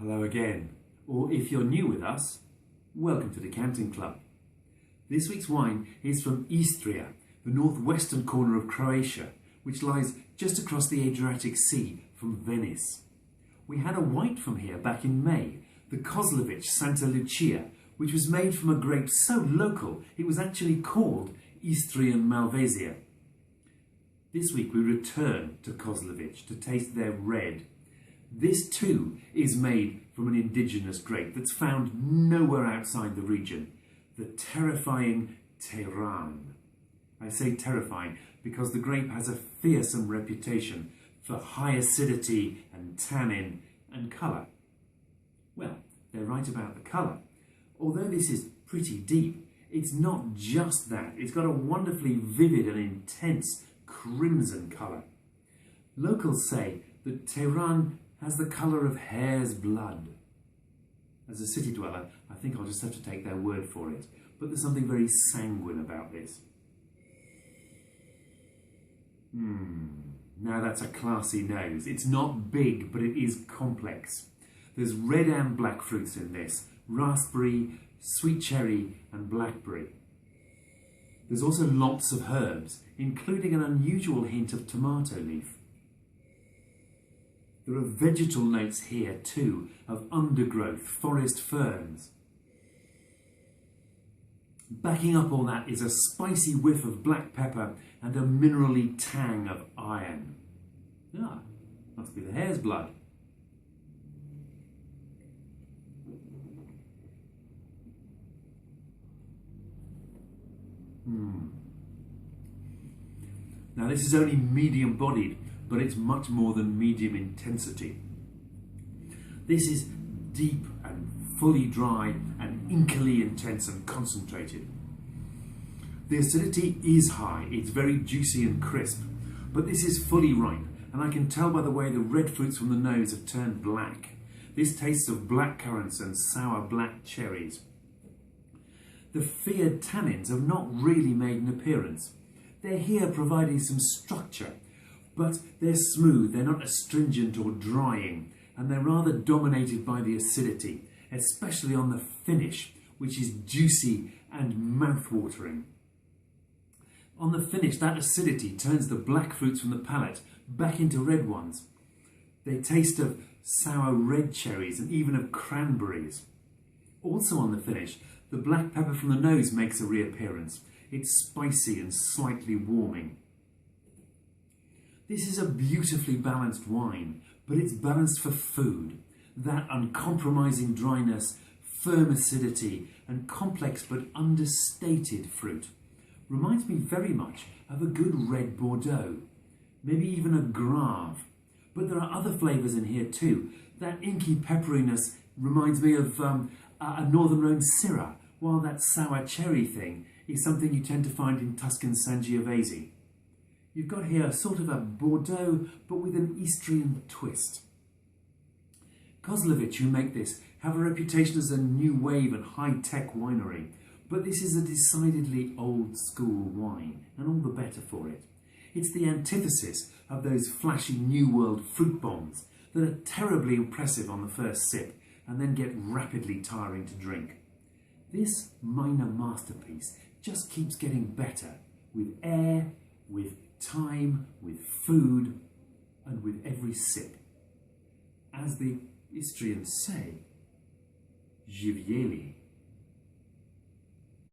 Hello again, or if you're new with us, welcome to the Decanting Club. This week's wine is from Istria, the northwestern corner of Croatia, which lies just across the Adriatic Sea from Venice. We had a white from here back in May, the Kozlovic Santa Lucia, which was made from a grape so local it was actually called Istrian Malvasia. This week we return to Kozlovic to taste their red. This too is made from an indigenous grape that's found nowhere outside the region, the terrifying Teran. I say terrifying because the grape has a fearsome reputation for high acidity and tannin and colour. Well, they're right about the colour. Although this is pretty deep, it's not just that. It's got a wonderfully vivid and intense crimson colour. Locals say that Teran has the colour of hare's blood. As a city dweller, I think I'll just have to take their word for it, but there's something very sanguine about this. Now that's a classy nose. It's not big, but it is complex. There's red and black fruits in this, raspberry, sweet cherry and blackberry. There's also lots of herbs, including an unusual hint of tomato leaf. There are vegetal notes here too, of undergrowth, forest ferns. Backing up all that is a spicy whiff of black pepper and a minerally tang of iron. Ah, must be the hare's blood. Now this is only medium bodied, but it's much more than medium intensity. This is deep and fully dry and inkily intense and concentrated. The acidity is high, it's very juicy and crisp, but this is fully ripe, and I can tell by the way the red fruits from the nose have turned black. This tastes of black currants and sour black cherries. The feared tannins have not really made an appearance. They're here providing some structure, but they're smooth, they're not astringent or drying, and they're rather dominated by the acidity, especially on the finish, which is juicy and mouth-watering. On the finish, that acidity turns the black fruits from the palate back into red ones. They taste of sour red cherries and even of cranberries. Also on the finish, the black pepper from the nose makes a reappearance. It's spicy and slightly warming. This is a beautifully balanced wine, but it's balanced for food. That uncompromising dryness, firm acidity, and complex but understated fruit reminds me very much of a good red Bordeaux, maybe even a Grave. But there are other flavours in here too. That inky pepperiness reminds me of a Northern Rhone Syrah, while that sour cherry thing is something you tend to find in Tuscan Sangiovese. You've got here sort of a Bordeaux, but with an Istrian twist. Kozlovic, who make this, have a reputation as a new wave and high-tech winery, but this is a decidedly old-school wine, and all the better for it. It's the antithesis of those flashy New World fruit bombs that are terribly impressive on the first sip and then get rapidly tiring to drink. This minor masterpiece just keeps getting better with air, with time, with food, and with every sip. As the Istrians say, Żywieli.